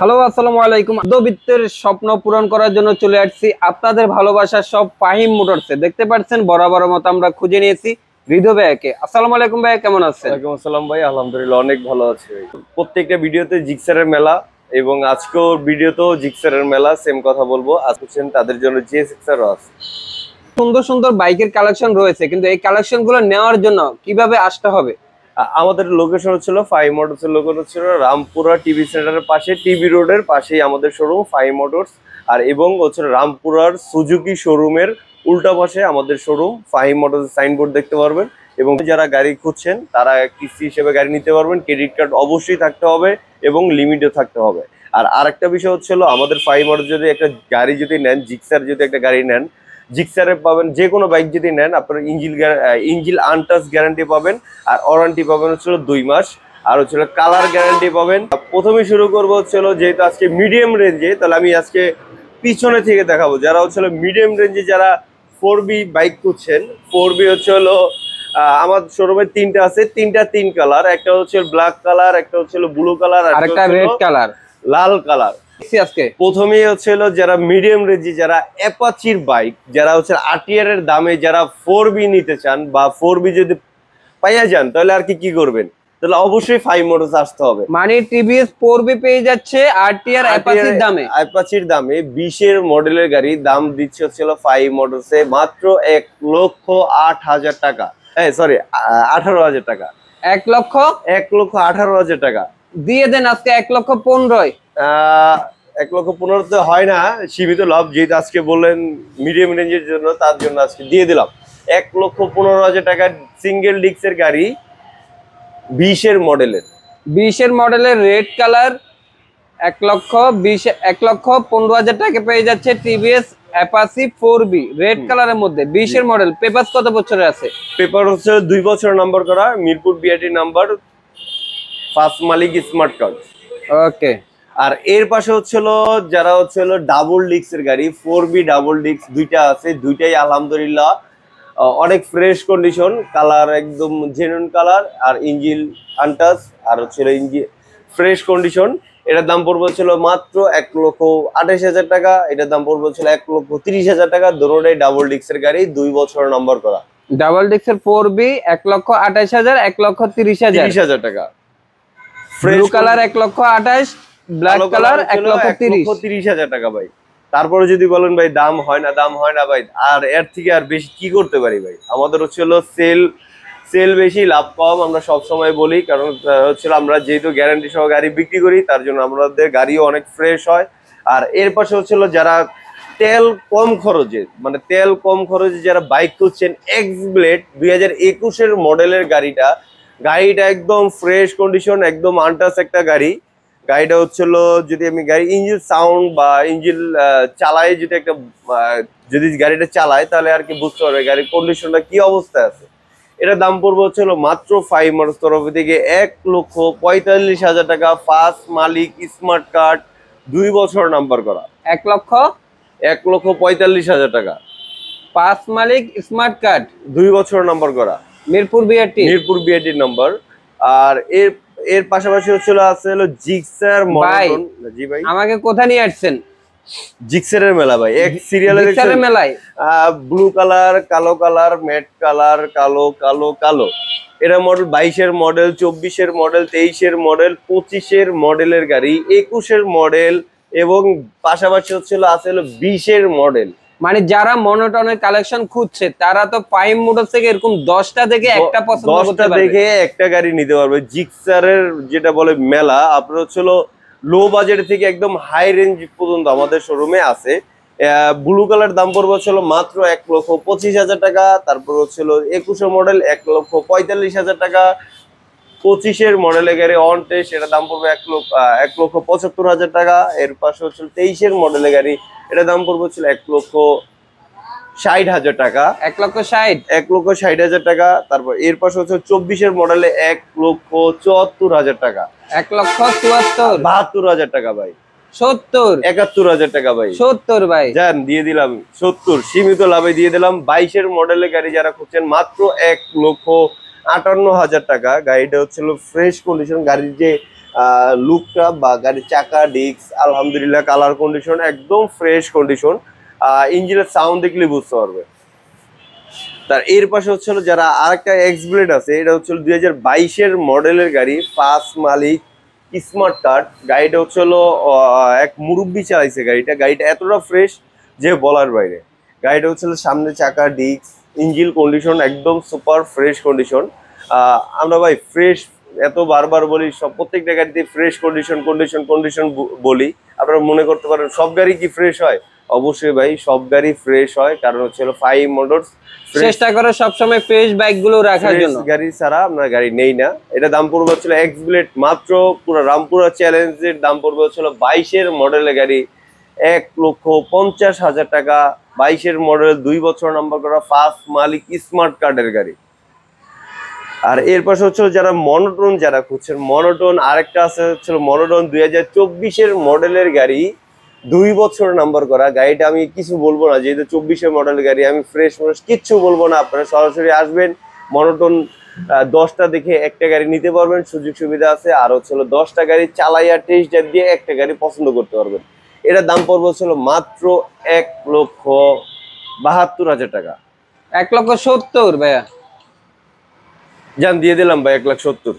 Hello, আসসালামু আলাইকুম। মধ্যবিত্তের স্বপ্ন পূরণ করার জন্য চলে আসছি আপনাদের ভালোবাসার সব ফাহিম মোটরসে। দেখতে পাচ্ছেন বরাবর মতো আমরা খুঁজে নিয়েছি হৃদয় ভাইকে। আসসালামু আলাইকুম ভাই, কেমন আছেন? ওয়ালাইকুম আসসালাম ভাই, আলহামদুলিল্লাহ অনেক ভালো আছে ভাই। প্রত্যেকটা ভিডিওতে জিক্সারের মেলা এবং আজকেও ভিডিওতেও জিক্সারের মেলা, সেম কথা বলবো। আসছেন তাদের জন্য জিএস6 আছে। সুন্দর সুন্দর বাইকের কালেকশন রয়েছে, কিন্তু এই কালেকশন গুলো নেওয়ার জন্য কিভাবে আসতে হবে? আমাদের লোকেশন হচ্ছিল ফাইভ মোটরস এর লোকেশন হচ্ছিল রামপুরা টিভি সেন্টারের পাশে, টিভি রোডের পাশেই আমাদের শোরুম ফাইভ মোটরস। আর এবং হচ্ছে রামপুরার সুজুকি শোরুমের উল্টা পাশে আমাদের শোরুম ফাইভ মোটরস সাইনবোর্ড দেখতে পারবেন। এবং যারা গাড়ি খুঁজছেন তারা কিস্তি হিসেবে গাড়ি নিতে পারবেন। ক্রেডিট কার্ড অবশ্যই থাকতে হবে এবং লিমিটও থাকতে হবে। আর আরেকটা বিষয় হচ্ছিল, আমাদের ফাইভ মোটরস যদি একটা গাড়ি যদি নেন, জিক্সার যদি একটা গাড়ি নেন, জিক্সারে পাবেন যে কোনো বাইক যদি নেন আপনার ইঞ্জিল আনটাচ গ্যারান্টি পাবেন। আর ওয়ারেন্টি পাবেন হচ্ছিল 2 মাস। আর হচ্ছিল কালার গ্যারান্টি পাবেন। প্রথমে শুরু করবো হচ্ছিল, যেহেতু আজকে মিডিয়াম রেঞ্জে, তাহলে আমি আজকে পিছনে থেকে দেখাবো। যারা হচ্ছিল মিডিয়াম রেঞ্জে, যারা 4B বাইক খুঁজছেন, 4B হচ্ছে হলো আমার শোরুমে 3টা আছে, 3 কালার। একটা হচ্ছে ব্ল্যাক কালার, একটা হচ্ছে ব্লু কালার, আর একটা রেড কালার, লাল কালার। আজকে প্রথমেই হচ্ছিল যারা মিডিয়াম রেঞ্জে, যারা অ্যাপাচির বাইক, যারা হচ্ছে আরটিআর এর দামে যারা 4B নিতে চান বা 4B যদি পাইয়া যান, তাহলে আর কি করবেন? তাহলে অবশ্যই ফাইভ মোটরস আসতে হবে। মানে টিভিএস 4B পেয়ে যাচ্ছে আরটিআর অ্যাপাচির দামে 20 এর মডেলের গাড়ি দাম দিচ্ছে হচ্ছিল ফাইভ মোটরসে মাত্র 1,08,000 টাকা। সরি, 18,000 টাকা। 1,18,000 টাকা দিয়ে দেন আজকে 1,15,000। 1,15,000 তো হয় না, সীমিত লাভ। যেহেতু আজকে বললেন মিডিয়াম রেঞ্জের জন্য, তার জন্য আজকে দিয়ে দিলাম 1,15,000 টাকার সিঙ্গেল ডিস্কের গাড়ি 20 এর মডেলের রেড কালার 1,15,000 টাকা পেয়ে যাচ্ছে টিভিএস অ্যাপাচি 4B রেড কালারের মধ্যে 20 এর মডেল। পেপারস কত বছরের আছে? পেপার হচ্ছে 2 বছর নাম্বার করা, মিরপুর বিআরটি নাম্বার, ফার্স্ট মালিক, স্মার্ট কার্ড। ওকে। আর এর পাশে হচ্ছিল যারা হচ্ছিল ডাবল ডিস্কের গাড়ি, 4B ডাবল ডিস্ক দুইটা আছে, দুইটাই আলহামদুলিল্লাহ অনেক ফ্রেশ কন্ডিশন, কালার একদম জেনুইন কালার, আর ইঞ্জিন আনটাচ, আর হচ্ছিল ইঞ্জিন ফ্রেশ কন্ডিশন। এটার দাম পড়বে হচ্ছিল মাত্র 1,28,000 টাকা। এটার দাম পড়বে হচ্ছিল 1,30,000 টাকা। দুটোটাই ডাবল ডিস্কের গাড়ি, 2 বছর নাম্বার করা। ডাবল ডিস্কের 4B 1,28,000, 1,30,000 টাকা। ব্লু কালার 1,28,000, ব্ল্যাক কালার 1,30,000 টাকা ভাই। তারপরে যদি বলেন ভাই দাম হয় না ভাই, আর এর থেকে আর বেশি কি করতে পারি ভাই? আমাদের হচ্ছিল সেল বেশি, লাভ কম, আমরা সব সময় বলি। কারণ হচ্ছিল আমরা যেহেতু গ্যারান্টি সহ গাড়ি বিক্রি করি, তার জন্য আমাদের গাড়িও অনেক ফ্রেশ হয়। আর এর পাশে হচ্ছিল যারা তেল কম খরচে যারা বাইক করছেন, এক্স ব্লেড 2021 এর মডেলের গাড়িটা একদম ফ্রেশ কন্ডিশন, একদম আনটাচ একটা গাড়িটা হচ্ছিল, যদি আমি গাড়ি ইঞ্জিন সাউন্ড বা ইঞ্জিন চালাই, যদি গাড়িটা চালায়, তাহলে আর কি বুঝতে পারবে গাড়ির কন্ডিশনটা কি অবস্থায় আছে। এটার দাম পড়বে হচ্ছিল মাত্র ফাইভ মোটরস তরফ থেকে 1,45,000 টাকা। ফার্স্ট মালিক, স্মার্ট কার্ড, 2 বছর নাম্বার করা। 1,45,000 টাকা। 5 মালিক, স্মার্ট কার্ড, 2 বছর নাম্বার করা, মিরপুর বিআরটি নাম্বার। আর এর পাশাপাশি আছে হলো জিক্সার মডেল। জি ভাই, আমাকে কোথায় নিয়ে আসছেন? জিক্সারের মেলা ভাই, এক সিরিয়ালের জিক্সারের মেলায় ব্লু কালার, কালো কালার, ম্যাট কালার, কালো কালো কালো। এটা মডেল 22 এর মডেল, 24 এর মডেল, 23 এর মডেল, 25 এর মডেলের গাড়ি, 21 এর মডেল, এবং পাশাপাশি আছে হলো 20 এর মডেল। মানে যারা মনোটনের কালেকশন খুঁজছে, তারা তো ফাইভ মোটরস থেকে এরকম 10টা দেখে একটা পছন্দ করতে পারবে, দেখে একটা গাড়ি নিতে পারবে। জিক্সারের যেটা বলে মেলা, আপনার হচ্ছিল লো বাজেট থেকে একদম হাই রেঞ্জ পর্যন্ত আমাদের শোরুমে আছে। ব্লু কালার দাম পড়বে হচ্ছিল মাত্র 1,25,000 টাকা। তারপর হচ্ছিল 21 মডেল 1,45,000 টাকা। 25 এর মডেলের গাড়ি অন টেস্ট, এটা দাম পড়বে 1,75,000 টাকা। এর পাশে হচ্ছিল 23 এর মডেলের গাড়ি, এটা দাম পড়বে হচ্ছিল 1,60,000 টাকা। 1,60,000 টাকা। তারপর এর পাশে হচ্ছে 24 এর মডেলে 1,74,000 টাকা। 1,72,000 টাকা ভাই। 71,000 টাকা ভাই। 70 ভাই জান, দিয়ে দিলাম 70, সীমিত লাভে দিয়ে দিলাম। 22 এর মডেলের গাড়ি যারা খুঁজছেন, মাত্র 1,58,000 টাকা। গাড়িটা হচ্ছিল ফ্রেশ কন্ডিশন, গাড়ির যে লুকটা বা গাড়ির চাকা ডিস্ক আলহামদুলিল্লাহ কালার কন্ডিশন একদম ফ্রেশ কন্ডিশন। ইঞ্জিনের সাউন্ড দেখলে বুঝতে পারবে। তার এর পাশে হচ্ছিল যারা আরেকটা এক্স ব্লেড আছে, এটা হচ্ছিল 2022-এর মডেলের গাড়ি, ফার্স্ট মালিক স্মার্ট কার্ড। গাড়িটা হচ্ছিল এক মুরব্বি চালাইছে গাড়িটা এতটা ফ্রেশ যে বলার বাইরে। গাড়িটা হচ্ছিল সামনে চাকা ডিস্ক ইঞ্জিন কন্ডিশন একদম সুপার ফ্রেশ কন্ডিশন। আমরা ভাই ফ্রেশ এত বারবার বলি, সব প্রত্যেকটা গাড়িতে ফ্রেশ কন্ডিশন কন্ডিশন কন্ডিশন বলি। আপনারা মনে করতে পারেন সব গাড়ি কি ফ্রেশ হয়? অবশ্যই ভাই সব গাড়ি ফ্রেশ হয়, কারণ হচ্ছিল ফাইভ মোটরস চেষ্টা করে সবসময় ফ্রেশ বাইক গুলো রাখার জন্য। গাড়ি ছাড়া আমরা গাড়ি নেই না। এটা দাম পড়বে হচ্ছিল এক্স ব্লেড মাত্র পুরো রামপুরা চ্যালেঞ্জের দাম পড়বে হচ্ছিল 22-এর মডেলের গাড়ি 1,50,000 টাকা। 22-এর মডেল 2 বছর নাম্বার করা ফার্স্ট মালিক স্মার্ট কার্ডের গাড়ি। আর এর পাশে হচ্ছিল যারা মনোটন যারা খুঁজছেন, মনোটন আরেকটা আছে হচ্ছিল মনোটন 2024-এর মডেলের গাড়ি 2 বছর নাম্বার করা। গাড়িটা আমি কিছু বলবো না, যেহেতু 24-এর মডেলের গাড়ি, আমি ফ্রেশ কিচ্ছু বলবো না। আপনারা সরাসরি আসবেন, মনোটন 10টা দেখে একটা গাড়ি নিতে পারবেন, সুযোগ সুবিধা আছে। আর হচ্ছিল 10টা গাড়ি চালাইয়া টেস্ট ড্রাইভ দিয়ে একটা গাড়ি পছন্দ করতে পারবেন। এটার দাম পড়বে হচ্ছিল মাত্র 1,72,000 টাকা। 1,70,000 ভাইয়া জান দিয়ে দিলাম ভাই 1,70,000।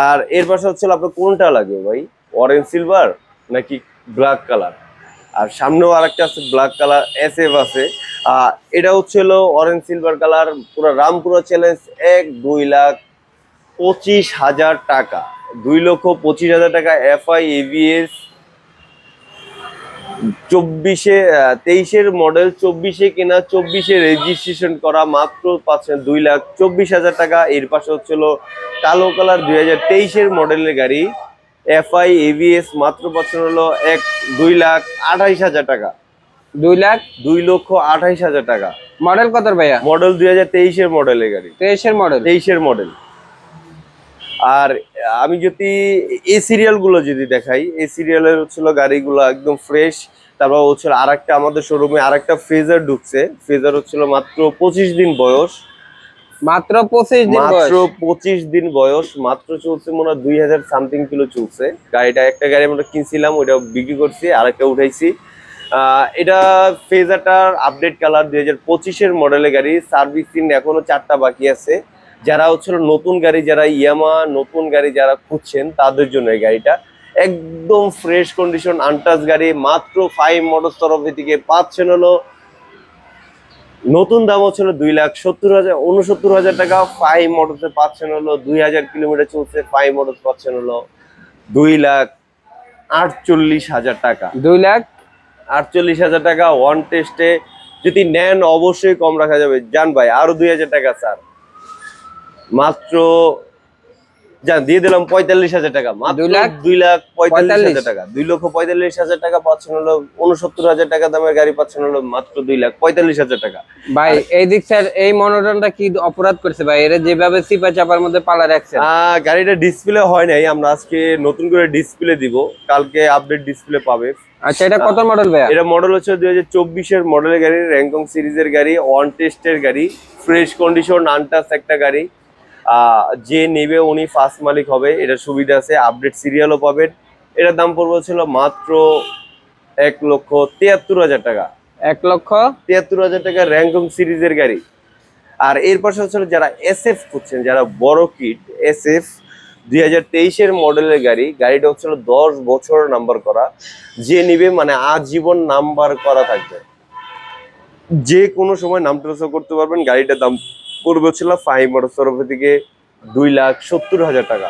আর এর পাশে হচ্ছিল আপনার কোনটা লাগবে ভাই, অরেঞ্জ সিলভার নাকি ব্ল্যাক কালার? আর সামনেও আরেকটা আছে ব্ল্যাক কালার SF আছে। এটা হচ্ছিল অরেঞ্জ সিলভার কালার, পুরো রামপুরা চ্যালেঞ্জ 1,25,000 টাকা। 2,25,000 টাকা। FI ABS 23-এর মডেল, 24-এ কেনা, 24-এ রেজিস্ট্রেশন করা, মাত্র পাচ্ছেন 2,24,000 টাকা। এর পাশে হচ্ছিল কালো কালার 2023-এর মডেলের গাড়ি FI ABS, মাত্র পাচ্ছেন হলো 2,28,000 টাকা। 2,28,000 টাকা। মডেল কত ভাইয়া? মডেল 2023-এর মডেলের গাড়ি। 23-এর মডেল। আর আমি যদি এই সিরিয়াল গুলো যদি দেখাই, এই সিরিয়ালের হচ্ছিল গাড়িগুলো একদম ফ্রেশ। তারপর হচ্ছিল আরেকটা আমাদের শোরুমে আরেকটা ফ্রেজার ঢুকছে। ফ্রেজার হচ্ছিল মাত্র 25 দিন বয়স। মাত্র 25 দিন বয়স। মাত্র চলছে মনে হয় 2,000 সামথিং কিলো চলছে গাড়িটা। একটা গাড়ি আমরা কিনছিলাম, ওইটা বিক্রি করছি, আরেকটা উঠাইছি। এটা ফ্রেজারটার আপডেট কালার 2025-এর মডেলের গাড়ি। সার্ভিসিং এখনো 4টা বাকি আছে। যারা হচ্ছিল নতুন গাড়ি, যারা ইয়ামা নতুন গাড়ি যারা খুঁজছেন তাদের জন্য এই গাড়িটা একদম ফ্রেশ কন্ডিশন আনটাচ গাড়ি। মাত্র 5 মোটরস তরফ থেকে পাচ্ছেন হলো, নতুন দাম হচ্ছিল 2,69,000 টাকা। 5 মোটরসে পাচ্ছেন হলো 2,000 কিলোমিটার চলছে। 5 মোটরস পাচ্ছেন হলো 2,48,000 টাকা। 2,48,000 টাকা। ওয়ান টেস্টে যদি নেন অবশ্যই কম রাখা যাবে। জান ভাই আরো 2,000 টাকা স্যার, মাত্র জান দিয়ে দিলাম 45,000 টাকা। মাত্র 2,45,000 টাকা। 2,45,000 টাকা পাচ্ছেন হলো 69,000 টাকা দামের গাড়ি পাচ্ছেন হলো মাত্র 2,45,000 টাকা। ভাই এই দিক স্যার এই মনোটনটা কি অপরাধ করছে ভাই? এর যেভাবে সিপা চাপার মধ্যে পালা রাখছেন। গাড়িটা ডিসপ্লে হয় নাই, আমরা আজকে নতুন করে ডিসপ্লে দিব, কালকে আপডেট ডিসপ্লে পাবে। আচ্ছা এটা কত মডেল ভাই? এটা মডেল হচ্ছে 2024-এর মডেলের গাড়ি, র্যাঙ্কং সিরিজের গাড়ি, ওয়ান টেস্টের গাড়ি, ফ্রেশ কন্ডিশন আনটাচ একটা গাড়ি। যে নেবে উনি ফার্স্ট মালিক হবে, এটা সুবিধা আছে। আপডেট সিরিয়ালও পাবেন। এটার দাম পড়বে ছিল মাত্র 1,73,000 টাকা। 1,73,000 টাকা র্যাঙ্কং সিরিজের গাড়ি। আর এর পাশে হচ্ছে যারা SF খুঁজছেন, যারা বড় কিট SF 2023-এর মডেলের গাড়ি, গাড়িটা হচ্ছিল 10 বছর নাম্বার করা। যে নিবে মানে আজীবন নাম্বার করা থাকবে, যে কোনো সময় নাম ট্রান্সফার করতে পারবেন। গাড়িটার দাম পড়বে হচ্ছিল 5 মোটরস তরফ থেকে 2,70,000 টাকা।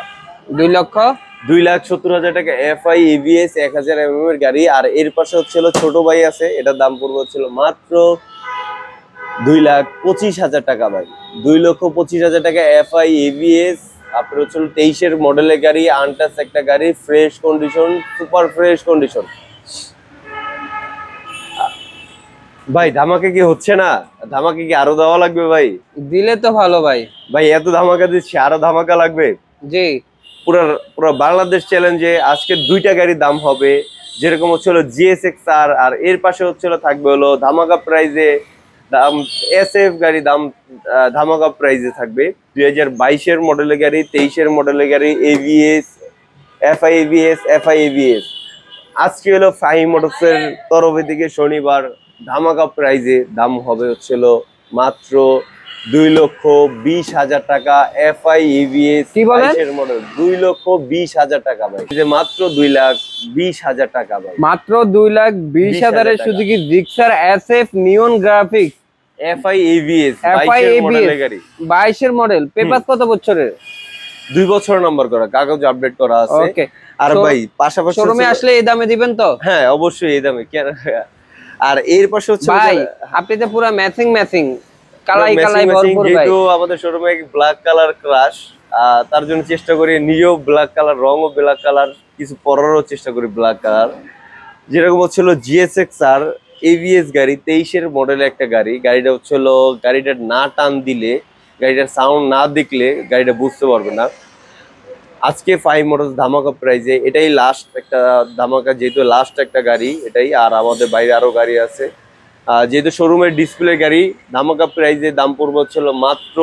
2,70,000 টাকা। FI ABS 1000 mm এর গাড়ি। আর এর পাশে হচ্ছিল ছোট ভাই আছে, এটার দাম পড়বে হচ্ছিল মাত্র 2,25,000 টাকা ভাই। 2,25,000 টাকা। FI ABS আপনার হচ্ছিল 23-এর মডেলের গাড়ি, আনটাচ একটা গাড়ি, fresh condition, super fresh condition. ভাই ধামাকা কি হচ্ছে না? ধামাকা কি আরো দেওয়া লাগবে ভাই? দিলে তো ভালো ভাই। ভাই এত ধামাকা দিচ্ছি, আরো ধামাকা লাগবে? জি। পুরো বাংলাদেশ চ্যালেঞ্জে আজকে 2টা গাড়ির দাম হবে, যেরকম হচ্ছিল GSX-R। আর এর পাশে হচ্ছিল থাকবে হলো ধামাকা প্রাইজে দাম SF গাড়ি, দাম ধামাকা প্রাইজে থাকবে। 2022-এর মডেলের গাড়ি, 23-এর মডেলের গাড়ি, ABS FI ABS। আজকে হলো ফাহিম মোটরসের তরফে থেকে শনিবার ধামাকা প্রাইজে দাম হবে হচ্ছিল মাত্র 2,20,000 টাকা। FI ABS কি বলেন? 22 এর মডেল 2,20,000 টাকা ভাই, এই যে মাত্র 2,20,000 টাকা ভাই, মাত্র 2,20,000 টাকা। সুজুকি জিক্সার SF নিয়ন গ্রাফিক্স FI ABS FI 22 এর ABS মডেলের গাড়ি, 22 এর মডেল। পেপার কত বছরের? 2 বছর নাম্বার করা, কাগজ আপডেট করা আছে। ওকে। আর ভাই পাশাপাশি শোরুমে আসলে এই দামে দিবেন তো? হ্যাঁ অবশ্যই এই দামে কেন। আর এর পাশে হচ্ছে ভাই আপনি তো পুরো ম্যাচিং কালাই matching ভরপুর ভাই। যেহেতু আমাদের শোরুমে ব্ল্যাক কালার ক্রাশ, তার জন্য চেষ্টা করি নিজেও ব্ল্যাক কালার, রঙও ব্ল্যাক কালার, কিছু পরারও চেষ্টা করি ব্ল্যাক কালার। যেরকম হচ্ছিল GSX-R ABS গাড়ি, 23 এর মডেলের একটা গাড়ি। গাড়িটা হচ্ছিল, গাড়িটা না টান দিলে, গাড়িটার সাউন্ড না দেখলে গাড়িটা বুঝতে পারবে না। আজকে ফাহিম মোটরস ধামাকা প্রাইজে এটাই লাস্ট একটা ধামাকা, যেহেতু লাস্ট একটা গাড়ি এটাই। আর আমাদের বাইরে আরো গাড়ি আছে, যেহেতু শোরুমের ডিসপ্লে গাড়ি। ধামাকা প্রাইজে দাম পড়বে হচ্ছিল মাত্র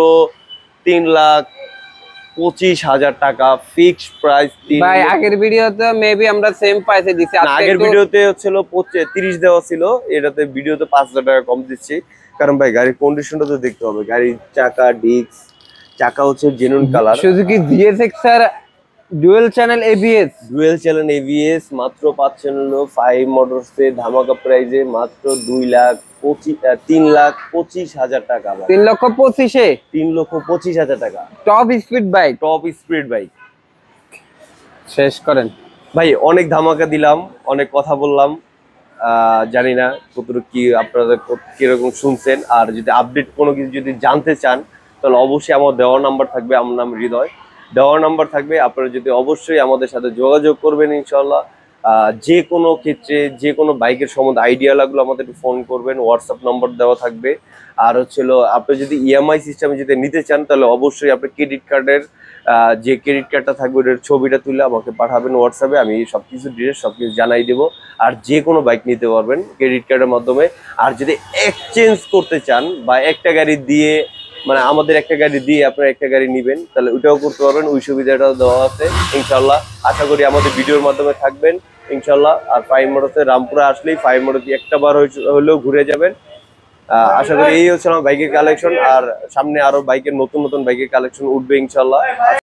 3,25,000 টাকা, ফিক্সড প্রাইস। ভাই আগের ভিডিওতে মেবি আমরা সেম প্রাইসে দিছি, আজকে আগের ভিডিওতে হচ্ছিল 30 দেওয়া ছিল, এটাতে ভিডিওতে 5,000 টাকা কম দিচ্ছি। কারণ ভাই গাড়ির কন্ডিশনটা তো দেখতে হবে, গাড়ির চাকা, ডিস্ক, চাকা হচ্ছে genuine colour. Suzuki GSX-R dual channel ABS, dual channel ABS মাত্র পাচ্ছেন হলো ফাহিম মোটরসে ধামাকা প্রাইজে মাত্র 3,25,000 টাকা ভাই। 3,25,000 3,25,000 টাকা, top speed bike. Top speed bike. শেষ করেন ভাই অনেক ধামাকা দিলাম, অনেক কথা বললাম, জানি না কতটুকু কি আপনারা কিরকম শুনছেন। আর যদি আপডেট কোনো কিছু যদি জানতে চান তাহলে অবশ্যই আমার দেওয়ার নাম্বার থাকবে, আমার নাম হৃদয়, দেওয়ার নাম্বার থাকবে। আপনারা যদি অবশ্যই আমাদের সাথে যোগাযোগ করবেন ইনশাল্লাহ। যে কোনো ক্ষেত্রে যে কোনো বাইকের সম্বন্ধে আইডিয়া লাগলো আমাদের ফোন করবেন, হোয়াটসঅ্যাপ নাম্বার দেওয়া থাকবে। আর হচ্ছিল আপনি যদি EMI সিস্টেমে যদি নিতে চান তাহলে অবশ্যই আপনি ক্রেডিট কার্ডের যে ক্রেডিট কার্ডটা থাকবে ওটার ছবিটা তুলে আমাকে পাঠাবেন হোয়াটসঅ্যাপে, আমি সবকিছু ডিটেলস সবকিছু জানাই দেবো। আর যে কোনো বাইক নিতে পারবেন ক্রেডিট কার্ডের মাধ্যমে। আর যদি এক্সচেঞ্জ করতে চান বা একটা গাড়ি দিয়ে, মানে আমাদের একটা গাড়ি দিয়ে আপনারা একটা গাড়ি নেবেন, তাহলে ওইটাও করতে পারবেন, ওই সুবিধাটাও দেওয়া আছে ইনশাল্লাহ। আশা করি আমাদের ভিডিওর মাধ্যমে থাকবেন ইনশাল্লাহ। আর ফাহিম মোটরসে রামপুরা আসলেই ফাহিম মোটরস একটা বার হলেও ঘুরে যাবেন। আশা করি এই হচ্ছে আমার বাইকের কালেকশন। আর সামনে আরো বাইকের নতুন বাইকের কালেকশন উঠবে ইনশাল্লাহ।